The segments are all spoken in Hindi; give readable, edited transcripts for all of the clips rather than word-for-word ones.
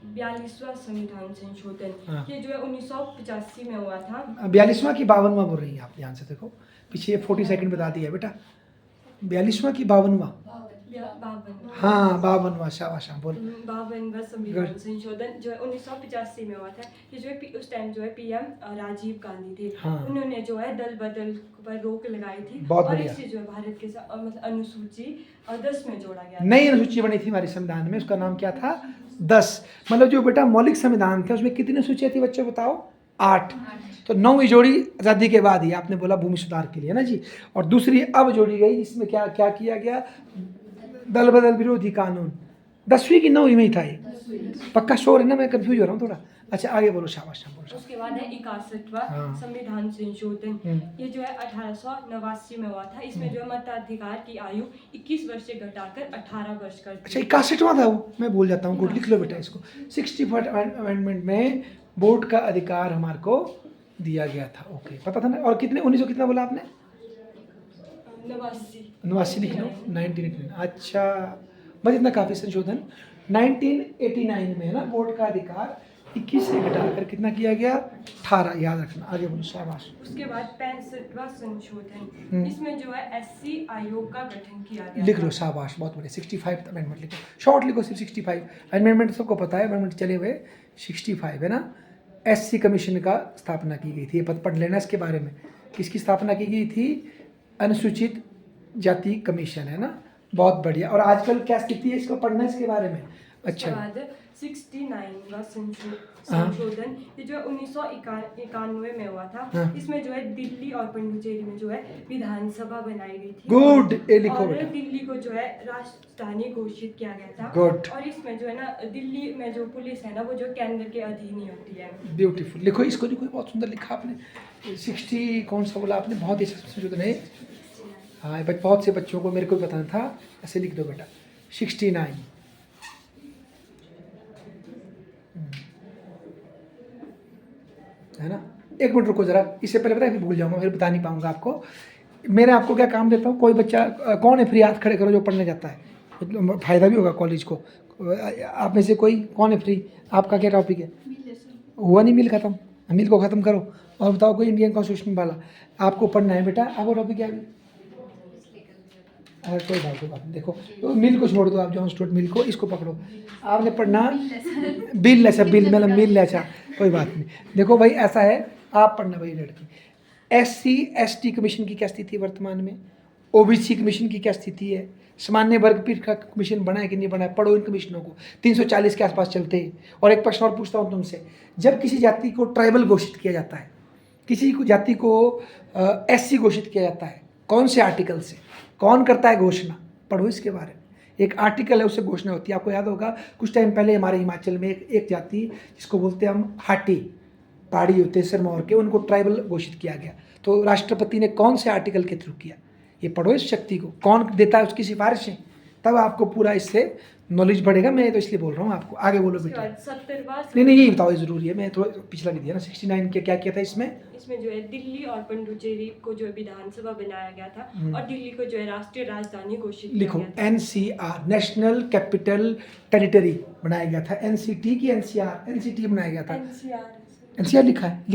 42वां संविधान संशोधन, हाँ। ये जो है 1985 में हुआ था। 42वां की 52वां बोल रही हैं आप, ध्यान से देखो पीछे 40 सेकंड बता दिया बेटा। 42वां की 52वां? 52। हाँ 52वां, शाबाश, हाँ बोल। 52वां संविधान संशोधन जो है 1985 में हुआ था। ये जो है उस टाइम जो है पीएम राजीव गांधी थे। हाँ। उन्होंने जो है दल बदल पर रोक लगाई थी। बहुत और बढ़िया। इससे जो है भारत के साथ मतलब अनुसूची 10 में जोड़ा गया। नई अनुसूची बनी थी हमारे संविधान में, उसका नाम क्या था? 10। मतलब जो बेटा मौलिक संविधान था उसमें कितनी अनुसूचियां थी बच्चों बताओ? 8। तो 9वीं जोड़ी आज़ादी के बाद ही, आपने बोला भूमि सुधार के लिए ना जी। और दूसरी अब जोड़ी गई जिसमें क्या क्या किया गया? दल बदल विरोधी कानून। 10वीं की 9वीं में ही था ये? पक्का श्योर है ना? मैं कंफ्यूज हो रहा हूँ थोड़ा। अच्छा आगे बोलो, शाबाश बोलो। उसके बाद है 61वां हाँ। संविधान संशोधन। ये जो है 1889 में हुआ था। इसमें जो है मताधिकार की आयु 21 वर्ष से घटाकर 18 वर्ष कर दी। अच्छा 61वां था वो, मैं भूल जाता हूँ, गुड लिख लो बेटा इसको। 61 अमेंडमेंट में वोट का अधिकार हमारे को दिया गया था। ओके, पता था ना। और कितने 1900 कितना बोला आपने? 89 लिख लो, 1989। अच्छा बस इतना काफ़ी। संशोधन 1989 में है ना, वोट का अधिकार 21 से घटाकर कितना किया गया? 18, याद रखना। आगे बोलो, शाबाश। उसके बाद 65वां संशोधन, इसमें जो है एससी आयोग का गठन किया गया। लिख लो, शाबाश, बहुत बढ़िया। 65 अमेंडमेंट लिखो, शॉर्ट लिखो, सिर्फ 65 अमेंडमेंट सबको पता है, अमेंडमेंट चले हुए 65 है ना। एससी कमीशन का स्थापना की गई थी, ये पढ़ लेना इसके बारे में। किसकी स्थापना की गई थी? अनुसूचित जाति कमीशन, है ना। बहुत बढ़िया। और आजकल क्या स्थिति है, इसको पढ़ना है इसके बारे में। अच्छा। 69वां संशोधन, ये जो 1991 में हुआ था। हाँ। इसमें जो है दिल्ली और पुडुचेरी में जो है विधानसभा बनाई गई थी। गुड, ये लिखो और बेटा। दिल्ली को जो है राजधानी घोषित किया गया था। गुड। और इसमें जो है ना दिल्ली में जो पुलिस है ना वो जो केंद्र के अधीन ही होती है। ब्यूटीफुल, लिखो इसको, लिखो, बहुत सुंदर लिखा आपने। 60 कौन सा बोला आपने? बहुत ही संशोधन है। हाँ बहुत से बच्चों को, मेरे को भी बताना था। ऐसे लिख दो बेटा, 69 है ना। एक मिनट रुको जरा, इससे पहले पता है भूल जाऊंगा, फिर बता नहीं पाऊंगा आपको। मैं आपको क्या काम देता हूँ, कोई बच्चा कौन है फ्री, हाथ खड़े करो जो पढ़ने जाता है, फ़ायदा भी होगा कॉलेज को। आप में से कोई कौन है फ्री? आपका क्या टॉपिक है? हुआ नहीं मिल खत्म? मिल को ख़त्म करो और बताओ कोई इंडियन कॉन्स्टिट्यूशन वाला आपको पढ़ना है बेटा। आपको टॉपिक क्या है? अरे कोई बात नहीं, देखो तो मिल को छोड़ दो आप, जॉन स्टुअर्ट मिल को, इसको पकड़ो। आपने पढ़ना बिल। अच्छा बिल मतलब मिल, अच्छा कोई बात नहीं। देखो भाई ऐसा है, आप पढ़ना भाई लड़की। एससी एसटी कमीशन की क्या स्थिति है वर्तमान में? ओबीसी कमीशन की क्या स्थिति है? सामान्य वर्ग पीठ का कमीशन बना है कि नहीं बना है? पढ़ो इन कमीशनों को, 340 के आसपास चलते हैं। और एक प्रश्न और पूछता हूँ तुमसे, जब किसी जाति को ट्राइबल घोषित किया जाता है, किसी को जाति को एससी घोषित किया जाता है, कौन से आर्टिकल से? कौन करता है घोषणा? पढ़ो इसके बारे में। एक आर्टिकल है, उससे घोषणा होती है। आपको याद होगा कुछ टाइम पहले हमारे हिमाचल में एक जाति जिसको बोलते हैं हम हाटी, पहाड़ी होते हैं सिरमौर के, उनको ट्राइबल घोषित किया गया। तो राष्ट्रपति ने कौन से आर्टिकल के थ्रू किया? ये पढ़ो इस शक्ति को, कौन देता है उसकी सिफारिशें, तब आपको पूरा इससे नॉलेज बढ़ेगा। मैं तो इसलिए बोल रहा हूँ आपको। आगे बोलो बेटा। 70वां नहीं यही बताओ, ये जरूरी है। मैं थोड़ा पिछला नहीं दिया ना। 69 के क्या किया था इसमें? इसमें जो है दिल्ली और पुडुचेरी को जो है विधानसभा बनाया गया था। और दिल्ली को जो है राष्ट्रीय राजधानी घोषित किया गया था। एनसीआर, नेशनल कैपिटल टेरिटरी बनाया गया था। एनसीटी की एनसीआर? एनसीटी बनाया गया था। एनसीआर लिखा है,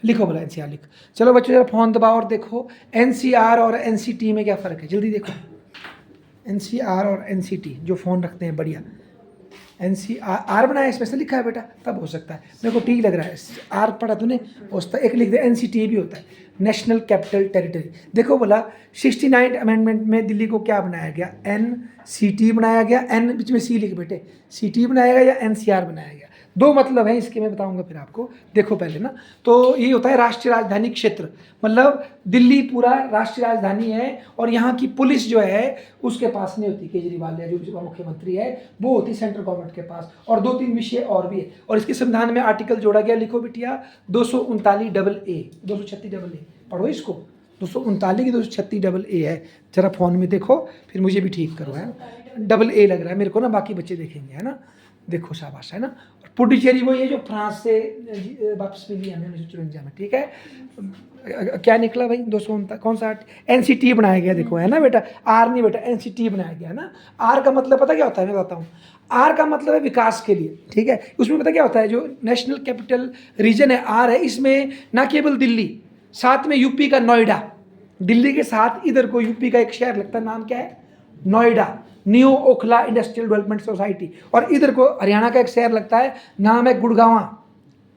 लिखो बोला एनसीआर लिख। चलो बच्चों जरा फोन दबाओ और देखो एनसीआर और एनसीटी में क्या फ़र्क है, जल्दी देखो। एनसीआर और एनसीटी जो फ़ोन रखते हैं, बढ़िया। एनसीआर आर बनाया इसमें से लिखा है बेटा, तब हो सकता है। मेरे को टी लग रहा है, आर पढ़ा तूने होता। एक लिख दे, एनसीटी भी होता है, नेशनल कैपिटल टेरिटरी। देखो बोला 69 अमेंडमेंट में दिल्ली को क्या बनाया गया? एनसीटी बनाया गया। एन बीच में सी लिख बेटे, सीटी बनाया गया या एनसीआर बनाया गया? दो मतलब है इसके, मैं बताऊंगा फिर आपको। देखो पहले ना, तो ये होता है राष्ट्रीय राजधानी क्षेत्र, मतलब दिल्ली पूरा राष्ट्रीय राजधानी है। और यहाँ की पुलिस जो है उसके पास नहीं होती, केजरीवाल या जो मुख्यमंत्री है वो होती सेंट्रल गवर्नमेंट के पास। और 2-3 विषय और भी है। और इसके संविधान में आर्टिकल जोड़ा गया, लिखो बिटिया, 239AA, 236AA। पढ़ो इसको, 239 की 236AA है। जरा फ़ोन में देखो, फिर मुझे भी ठीक करो, है AA लग रहा है मेरे को ना, बाकी बच्चे देखेंगे, है ना। देखो शाबाश, है ना। और पुडुचेरी वो ये जो फ्रांस से वापस मिली हमें 1954 में, ठीक है। क्या निकला भाई 259, कौन सा एनसीटी बनाया गया, देखो है ना बेटा, आर नहीं बेटा, एनसीटी बनाया गया है ना। आर का मतलब पता क्या होता है, मैं बताता हूँ। आर का मतलब है विकास के लिए, ठीक है। उसमें पता क्या होता है, जो नेशनल कैपिटल रीजन है आर है, इसमें ना केवल दिल्ली, साथ में यूपी का नोएडा, दिल्ली के साथ इधर को यूपी का एक शहर लगता है, नाम क्या है, Noida, new Okhla industrial development society. और इधर को हरियाणा का एक शहर लगता है, नाम है गुड़गांव,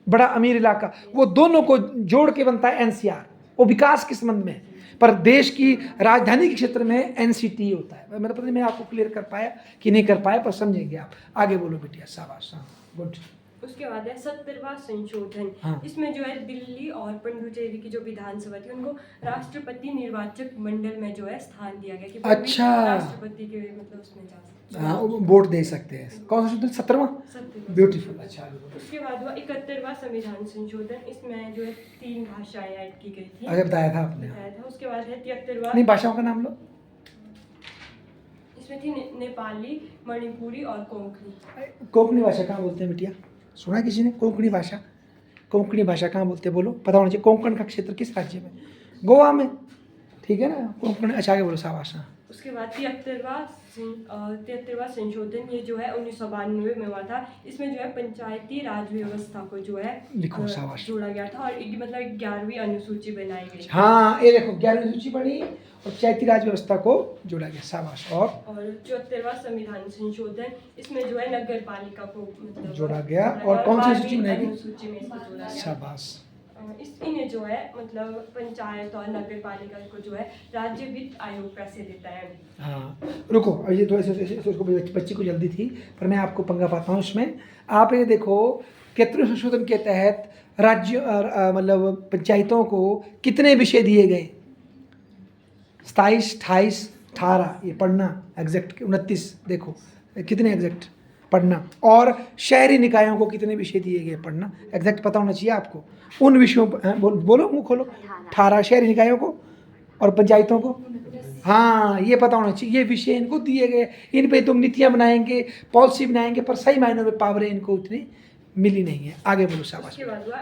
बड़ा अमीर इलाका। वो दोनों को जोड़ के बनता है एनसीआर, वो विकास के संबंध में। पर देश की राजधानी के क्षेत्र में एनसीटी होता है। मेरा पता नहीं मैं आपको क्लियर कर पाया कि नहीं कर पाया, पर समझेंगे आप। आगे बोलो बेटिया, शाबाश, हाँ गुड। उसके बाद है 70वां संशोधन। हाँ। इसमें जो है दिल्ली और पुडुचेरी की जो विधानसभा थी उनको राष्ट्रपति निर्वाचक मंडल में जो है स्थान दिया गया कि वो भी अच्छा। राष्ट्रपति के मतलब उसमें जा सकते हैं। हाँ, वोट दे सकते हैं। कौन सा संशोधन, 17वां? 70वां। ब्यूटीफुल, अच्छा आगे बोलो। उसके बाद हुआ 71वां संविधान संशोधन। इसमें जो है 3 भाषाएं ऐड की गई थी, अगर बताया था आपने। बताया था। उसके बाद है 73वां, नहीं, भाषाओं का नाम लो। इसमें थी नेपाली, मणिपुरी और कोंकणी। कोंकणी भाषा कहाँ बोलते हैं बेटिया, सुना किसी ने कोंकणी भाषा? कोंकणी भाषा कहाँ बोलते हैं, बोलो, पता होना चाहिए। कोंकण का क्षेत्र किस राज्य में? गोवा में, ठीक है ना, कोंकण। अच्छा आगे बोलो, शाबाश। उसके बाद 73वां संशोधन, ये जो है 1992 में हुआ था। इसमें जो है पंचायती राज व्यवस्था को जो है लिखो, शाबाश। जोड़ा गया था और मतलब 11वीं अनुसूची बनाई गई। हाँ, ये देखो 11वीं सूची बनी और पंचायती राज व्यवस्था को जोड़ा गया, शाबाश। और 74वां संविधान संशोधन, इसमें जो है नगर पालिका को मतलब जोड़ा गया। और कौन सी सूची बनाई गई? अनुसूची में इसको जोड़ा गया। शाबाश। इन्हें जो है मतलब पंचायत और नगर पालिका को जो है राज्य वित्त आयोग पैसे देता है। हाँ, रुको, अब ये तो ऐसे उसको बच्ची को जल्दी थी, पर मैं आपको पंगा पाता हूँ इसमें। आप ये देखो, 73 संशोधन के तहत राज्य मतलब पंचायतों को कितने विषय दिए गए? 27, 28, 18, ये पढ़ना एग्जैक्ट। 29 देखो कितने एग्जैक्ट पढ़ना। और शहरी निकायों को कितने विषय दिए गए, पढ़ना एग्जैक्ट पता होना चाहिए आपको। उन विषयों पर बोलो, मुँह खोलो। 18 शहरी निकायों को और पंचायतों को, हाँ ये पता होना चाहिए। ये विषय इनको दिए गए, इन पे तुम नीतियाँ बनाएंगे, पॉलिसी बनाएंगे, पर सही मायनों में पावर इनको उतनी मिली नहीं है। आगे बोलो, शाबाश। उसके बाद हुआ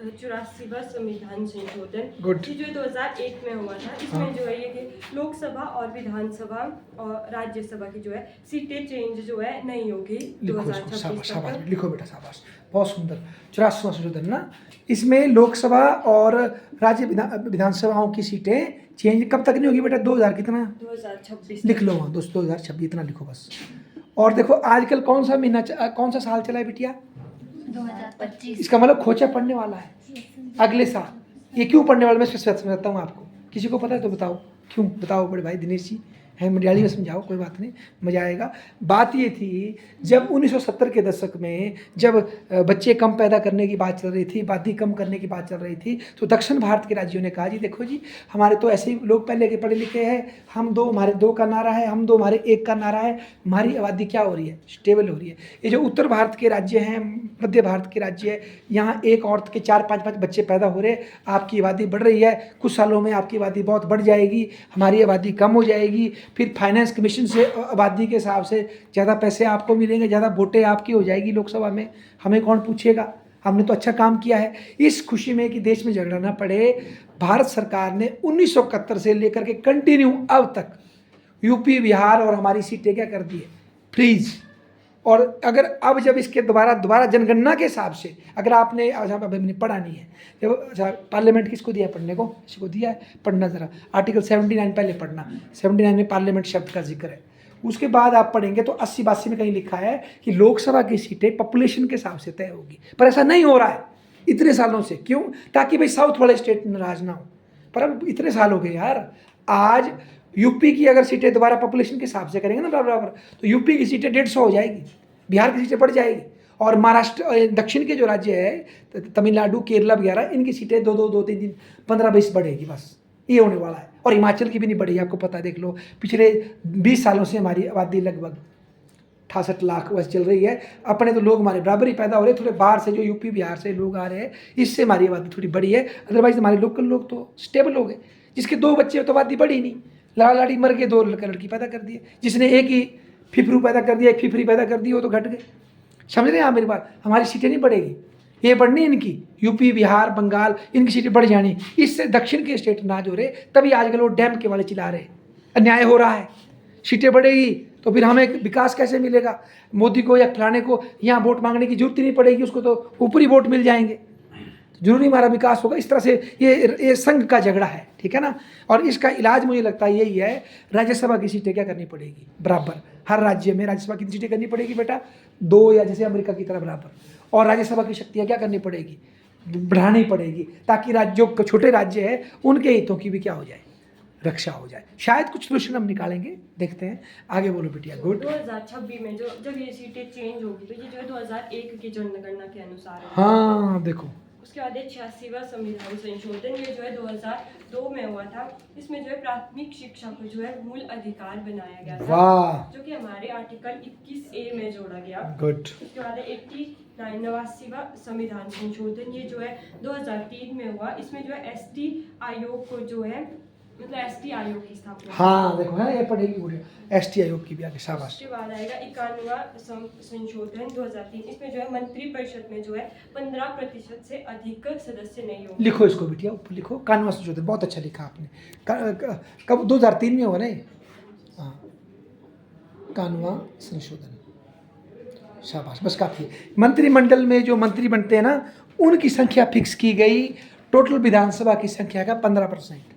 84वां संविधान संशोधन। गुड। ये जो 2001 में हुआ था। इसमें जो है ये कि लोकसभा और विधानसभा और राज्यसभा की जो है सीटें चेंज जो है नहीं होगी लिखो, 2026 शाबाश शाबाश, तक। लिखो बेटा, शाबाश, बहुत सुंदर। 84वां संशोधन ना, इसमें लोकसभा और राज्य विधानसभाओं की सीटें चेंज कब तक नहीं होगी बेटा? 2000 कितना? 2026 लिख लो वहाँ, दोस्तों 2026 इतना लिखो बस। और देखो आजकल कौन सा महीना कौन सा साल चला है बिटिया? 2025। इसका मतलब खोचा पड़ने वाला है अगले साल। ये क्यों पढ़ने वाला, मैं समझाता हूँ आपको। किसी को पता है तो बताओ क्यों? बताओ बड़े भाई दिनेश जी, है मलयाली में समझाओ, कोई बात नहीं, मजा आएगा। बात ये थी, जब 1970 के दशक में जब बच्चे कम पैदा करने की बात चल रही थी, आबादी कम करने की बात चल रही थी, तो दक्षिण भारत के राज्यों ने कहा जी देखो जी, हमारे तो ऐसे ही लोग पहले के पढ़े लिखे हैं, हम दो, हमारे 2 का नारा है, हम 2 हमारे 1 का नारा है, हमारी आबादी क्या हो रही है? स्टेबल हो रही है। ये जो उत्तर भारत के राज्य हैं, मध्य भारत के राज्य है, यहाँ एक औरत के 4-5 बच्चे पैदा हो रहे, आपकी आबादी बढ़ रही है, कुछ सालों में आपकी आबादी बहुत बढ़ जाएगी, हमारी आबादी कम हो जाएगी, फिर फाइनेंस कमीशन से आबादी के हिसाब से ज़्यादा पैसे आपको मिलेंगे, ज़्यादा वोटें आपकी हो जाएगी लोकसभा में, हमें कौन पूछेगा? हमने तो अच्छा काम किया है। इस खुशी में कि देश में झगड़ा ना पड़े, भारत सरकार ने 1971 से लेकर के कंटिन्यू अब तक यूपी, बिहार और हमारी सीटें क्या कर दी है? फ्रीज। और अगर अब जब इसके दोबारा जनगणना के हिसाब से, अगर आपने मैंने पढ़ा नहीं है, जब अच्छा पार्लियामेंट किसको दिया पढ़ने को? किसी को दिया है? पढ़ना ज़रा, आर्टिकल 79 पहले पढ़ना। 79 में पार्लियामेंट शब्द का जिक्र है। उसके बाद आप पढ़ेंगे तो 80-82 में कहीं लिखा है कि लोकसभा की सीटें पॉपुलेशन के हिसाब से तय होगी, पर ऐसा नहीं हो रहा है इतने सालों से। क्यों? ताकि भाई साउथ वाले स्टेट नाराज ना हो। पर अब इतने साल हो गए यार, आज यूपी की अगर सीटें दोबारा पॉपुलेशन के हिसाब से करेंगे ना बराबर, तो यूपी की सीटें 150 हो जाएगी, बिहार की सीटें बढ़ जाएगी, और महाराष्ट्र दक्षिण के जो राज्य है तमिलनाडु, केरला वगैरह, इनकी सीटें 2-3 15-20 बढ़ेगी, बस ये होने वाला है। और हिमाचल की भी नहीं बढ़ेगी, आपको पता है, देख लो पिछले 20 सालों से हमारी आबादी लगभग 68 लाख बस चल रही है। अपने तो लोग हमारे बराबर ही पैदा हो रहे हैं, थोड़े बाहर से जो यूपी बिहार से लोग आ रहे हैं, इससे हमारी आबादी थोड़ी बड़ी है। अदरवाइज हमारे लोकल लोग तो स्टेबल हो गए। जिसके 2 बच्चे तो आबादी बढ़ी नहीं, लाड़ा लाड़ी मर गए, 2 लड़का लड़की पैदा कर दिए। जिसने एक ही फिफरू पैदा कर दिया, एक फिफरी पैदा कर दी, वो तो घट गए। समझ रहे हैं आप मेरी बात? हमारी सीटें नहीं बढ़ेगी, ये बढ़नी इनकी, यूपी बिहार बंगाल इनकी सीटें बढ़ जानी, इससे दक्षिण के स्टेट ना जोड़े, तभी आजकल वो डैम के वाले चिल्ला रहे, अन्याय हो रहा है। सीटें बढ़ेगी तो फिर हमें विकास कैसे मिलेगा? मोदी को या फलाने को यहाँ वोट मांगने की जरूरत ही नहीं पड़ेगी, उसको तो ऊपरी वोट मिल जाएंगे, जरूरी हमारा विकास होगा। इस तरह से ये संघ का झगड़ा है, ठीक है ना। और इसका इलाज मुझे लगता है यही है, राज्यसभा की सीटें क्या करनी पड़ेगी बराबर, हर राज्य में राज्यसभा की सीटें करनी पड़ेगी बेटा 2, या जैसे अमेरिका की तरह बराबर। और राज्यसभा की शक्तियाँ क्या करनी पड़ेगी, बढ़ानी पड़ेगी, ताकि जो छोटे राज्य है उनके हितों की भी क्या हो जाए, रक्षा हो जाए। शायद कुछ सोल्यूशन हम निकालेंगे, देखते हैं। आगे बोलो बिटिया। गुड। 2026 में जो जब ये सीटें चेंज होगी तो ये जो है 2001 की जनगणना के अनुसार होगी। हाँ देखो, उसके बाद 86वां संविधान संशोधन, ये जो है 2002 में हुआ था। इसमें जो है प्राथमिक शिक्षा को जो है मूल अधिकार बनाया गया था, वाह, जो कि हमारे आर्टिकल 21A में जोड़ा गया। गुड। उसके बाद 89वां संविधान संशोधन, ये जो है 2003 में हुआ। इसमें जो है ST आयोग को जो है मतलब ST आयोग की स्थापना। हाँ देखो, है ये पढ़ेगी बुढ़िया, ST आयोग की भी आगे, शाबाश। उसके बाद आएगा 91वां संशोधन 2003। इसमें जो है मंत्रिपरिषद में जो है 15% से अधिक सदस्य नहीं होंगे। लिखो इसको बिटिया, ऊपर लिखो, कानून संशोधन, बहुत अच्छा लिखा आपने। कब 2003 में हुआ नहीं? हाँ, कानून संशोधन, शाबाश, बस काफ़ी है। मंत्रिमंडल में जो मंत्री बनते हैं ना, उनकी संख्या फिक्स की गई टोटल विधानसभा की संख्या का 15%।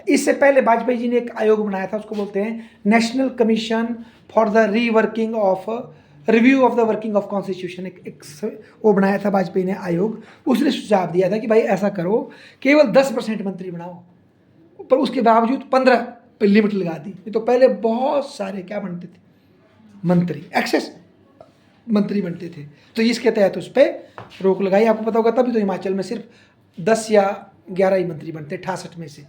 इससे पहले वाजपेयी जी ने एक आयोग बनाया था, उसको बोलते हैं national commission for the reworking of review of the working of constitution. एक वो बनाया था वाजपेयी ने आयोग। उसने सुझाव दिया था कि भाई ऐसा करो, केवल 10% मंत्री बनाओ, पर उसके बावजूद 15 पे लिमिट लगा दी। ये तो पहले बहुत सारे क्या बनते थे, मंत्री, एक्सेस मंत्री बनते थे। तो इसके तहत उस पर रोक लगाई। आपको पता होगा तभी तो हिमाचल में सिर्फ 10 या 11 ही मंत्री बनते 68 में से,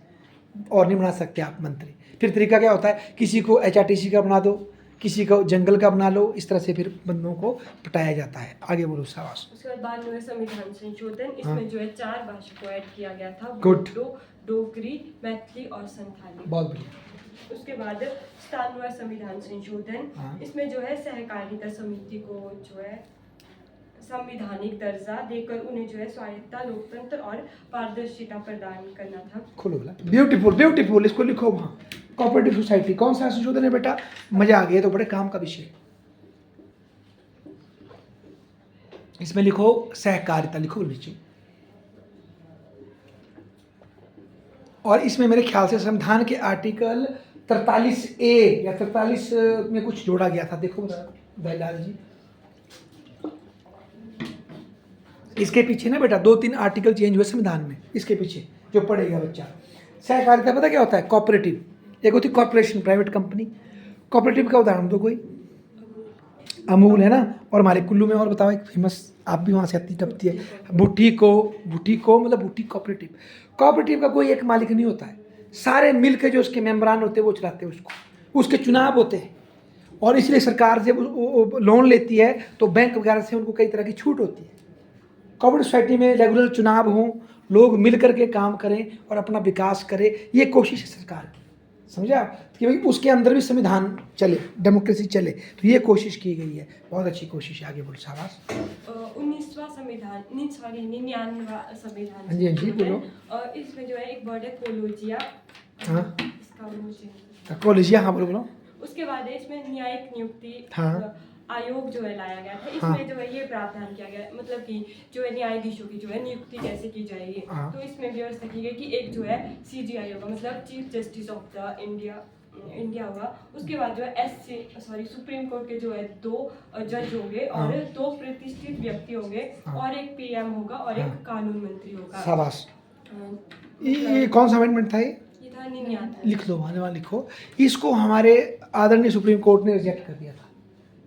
और नहीं बना सकते आप मंत्री। फिर तरीका क्या होता है, किसी को HRTC का बना दो, किसी को जंगल का बना लो, इस तरह से फिर बंदों को पटाया जाता है। आगे बोलो, शाबाश। उसके बाद 92वें संविधान संशोधन, इसमें जो है 4 भाषा को ऐड किया गया था, Good. बोडो, डोगरी, मैथिली और संथाली। बहुत बढ़िया। उसके बाद 97वां संविधान संशोधन, हाँ। इसमें जो है सहकारिता समिति को जो है संवैधानिक दर्जा देकर उन्हें जो है स्वायत्ता, लोकतंत्र और पारदर्शिता प्रदान करना था। खोलो बोला, ब्यूटीफुल ब्यूटीफुल, इसको लिखो वहाँ। कोऑपरेटिव सोसाइटी कौन सा संशोधन है बेटा? मजा आ गया, तो बड़े काम का विषय। इसमें लिखो सहकारिता, लिखो नीचे। और इसमें मेरे ख्याल से संविधान के आर्टिकल 43A या 43 में कुछ जोड़ा गया था। देखो दयालाल जी, इसके पीछे ना बेटा 2-3 आर्टिकल चेंज हुए संविधान में, इसके पीछे जो पढ़ेगा बच्चा। सहकारिता पता क्या होता है? कॉपरेटिव। एक होती कॉर्पोरेशन, प्राइवेट कंपनी। कॉपरेटिव का उदाहरण दो कोई। अमूल है ना, और हमारे कुल्लू में और बताओ एक फेमस, आप भी वहाँ से आती टपती है, भुट्टी को मतलब भुट्टी कॉपरेटिव। कॉपरेटिव का कोई एक मालिक नहीं होता है, सारे मिल के जो उसके मेम्बरान होते हैं वो चलाते हैं उसको। उसके चुनाव होते हैं, और इसलिए सरकार जब लोन लेती है तो बैंक वगैरह से उनको कई तरह की छूट होती है। कोऑपरेटिव सोसाइटी में रेगुलर चुनाव हों, लोग मिल करके काम करें और अपना विकास करें, ये कोशिश है सरकार की। समझे आप कि भाई उसके अंदर भी संविधान चले, डेमोक्रेसी चले, तो ये कोशिश की गई है, बहुत अच्छी कोशिश है। आगे बोलो, शाबाश। 19वां संविधान, 99वां संविधान। हाँ जी, हाँ जी, बोलो। और इसमें जो है एक वर्ड है कोलोजिया। हाँ, इसका मुझे कॉलेजिया, हाँ बोलो। उसके बाद है इसमें न्यायिक नियुक्ति हाँ। आयोग जो है लाया गया था। हाँ। इसमें जो है ये प्रावधान किया गया, मतलब कि जो है न्यायाधीशों की जो है नियुक्ति कैसे की जाएगी। हाँ। तो इसमें व्यवस्था की गई कि एक जो है CJI होगा, मतलब chief justice of the India होगा। उसके बाद जो है सुप्रीम कोर्ट के जो है 2 जज होंगे और 2 प्रतिष्ठित व्यक्ति होंगे, और एक PM होगा और एक कानून मंत्री होगा। शाबाश। ये ये कौन सा अमेंडमेंट था? था 99। लिख लो, वहाँ लिखो। इसको हमारे आदरणीय सुप्रीम कोर्ट ने रिजेक्ट कर दिया था।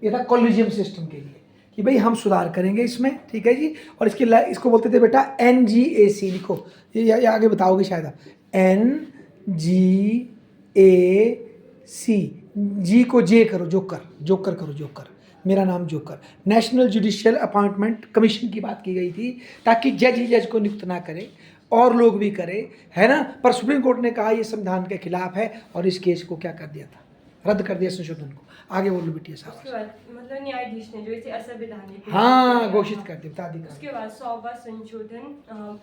ये था कॉलेजियम सिस्टम के लिए कि भाई हम सुधार करेंगे इसमें, ठीक है जी। और इसको बोलते थे बेटा NGAC, लिखो, ये आगे बताओगे शायद आप। NGAC, जी को जे करो, जोकर करो, जोकर, मेरा नाम joker. National judicial appointment commission की बात की गई थी, ताकि जज को नियुक्त ना करे और लोग भी करे, है ना। पर सुप्रीम कोर्ट ने कहा ये संविधान के खिलाफ है, और इस केस को क्या कर दिया था, रद्द कर दिया संशोधन को। आगे बोलो बिटिया साहब। उसके बाद मतलब न्यायाधीश ने जो इसे असंवैधानिक हाँ घोषित कर दिया, बता दी। उसके बाद 100वां संशोधन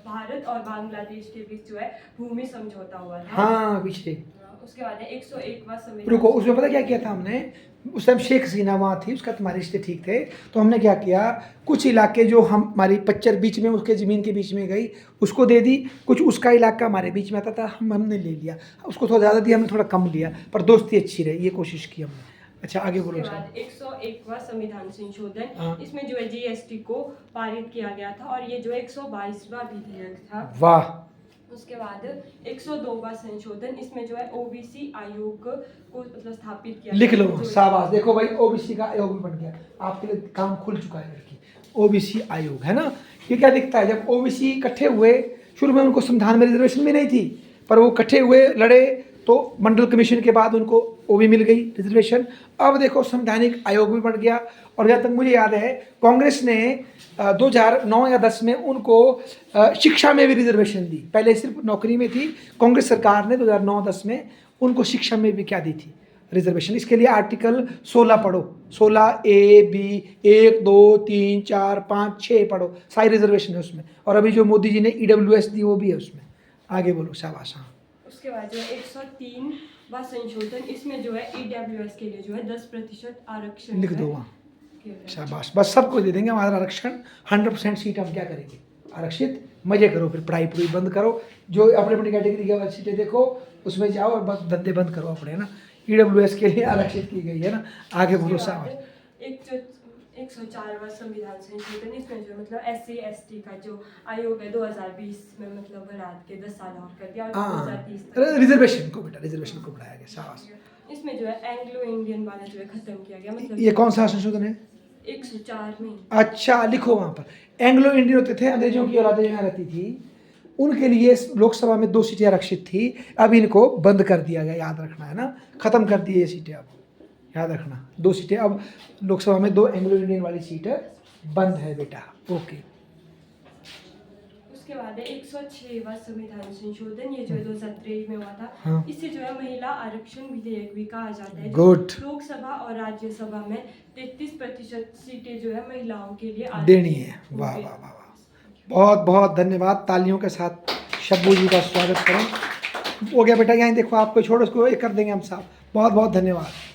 भारत और बांग्लादेश के बीच जो है भूमि समझौता हुआ था। हाँ पीछे उसके बाद 101वां संविधान। रुको, उसमें पता क्या किया था हमने, उस टाइम शेख हसीना वहाँ थी, उसका तुम्हारे रिश्ते ठीक थे, तो हमने क्या किया, कुछ इलाके जो हमारी पच्चर बीच में उसके ज़मीन के बीच में गई उसको दे दी, कुछ उसका इलाका हमारे बीच में आता था हमने ले लिया, उसको थोड़ा ज़्यादा दिया, हमने थोड़ा कम लिया, पर दोस्ती अच्छी रही, ये कोशिश की हमने। अच्छा आगे बोलो। उसके बाद 101वां संविधान संशोधन, हाँ। इसमें जो है जीएसटी को पारित किया गया था और ये जो 122वां विधेयक था। वाह। उसके बाद 102वां संशोधन, इसमें जो है ओबीसी आयोग को मतलब स्थापित किया। लिख लो, जो- शाबाश। देखो भाई ओबीसी का आयोग भी बन गया, आपके लिए काम खुल चुका है लड़की। ओबीसी आयोग है ना, ये क्या दिखता है, जब ओबीसी इकट्ठे हुए, शुरू में उनको संविधान में रिजर्वेशन भी नहीं थी, पर वो इकट्ठे हुए लड़े तो मंडल कमीशन के बाद उनको वो भी मिल गई रिजर्वेशन। अब देखो संवैधानिक आयोग भी बन गया। और जहाँ तक मुझे याद है कांग्रेस ने 2009 या 10 में उनको शिक्षा में भी रिजर्वेशन दी, पहले सिर्फ नौकरी में थी, कांग्रेस सरकार ने 2009-10 में उनको शिक्षा में भी क्या दी थी, रिजर्वेशन। इसके लिए आर्टिकल 16 पढ़ो, 16 ए बी 1 2 3 4 5 6 पढ़ो, सारी रिजर्वेशन है उसमें। और अभी जो मोदी जी ने EWS दी वो भी है उसमें। आगे बोलो, शाबाश। हाँ उसके बाद जो 103वां संशोधन, इसमें जो है EWS के लिए जो है 10% आरक्षण लिख जो दो है वहाँ, किया गया। शाबाश। बस सबको दे देंगे हमारा आरक्षण, 100% सीट हम क्या करेंगे आरक्षित। मजे करो, फिर पढ़ाई पूरी बंद करो, जो अपने अपनी कैटेगरी की सीटें देखो उसमें जाओ और बस धंधे बंद करो अपने, है ना। EWS के लिए आरक्षित की गई है ना। आगे बोलो, उसके शाबाश। बाद 104वां संविधान संशोधन, इसमें जो मतलब SC ST का जो आयोग है 2020 में मतलब बढ़ा के 10 साल और कर दिया और हाँ 2030 तक। रिजर्वेशन को, बेटा रिजर्वेशन को बढ़ाया गया, शाबाश। इसमें जो है एंग्लो इंडियन वाला जो है खत्म किया गया, मतलब ये कौन सा संशोधन है? 104 में। अच्छा लिखो वहाँ पर, एंग्लो इंडियन होते थे, अंग्रेजों की औलादें यहाँ रहती थी, उनके लिए लोकसभा में 2 सीटें आरक्षित थी, अब इनको बंद कर दिया गया, याद रखना है ना, खत्म कर दी ये सीटें, अब याद रखना 2 सीटें अब लोकसभा में, 2 एंग्लो इंडियन वाली सीटें बंद है बेटा। ओके। उसके बाद है 106वां संविधान संशोधन, ये जो है 2023 में हुआ था। हाँ। इससे जो है महिला आरक्षण विधेयक भी कहा जाता है। Good. लोकसभा और राज्यसभा में 33% सीटें जो है महिलाओं के लिए देनी है। वाह वाह वाह वाह, बहुत बहुत धन्यवाद। तालियों के साथ शब्बू जी का स्वागत करें। हो गया बेटा, यहाँ देखो आपको छोड़ो, उसको एक कर देंगे हम साहब। बहुत बहुत धन्यवाद।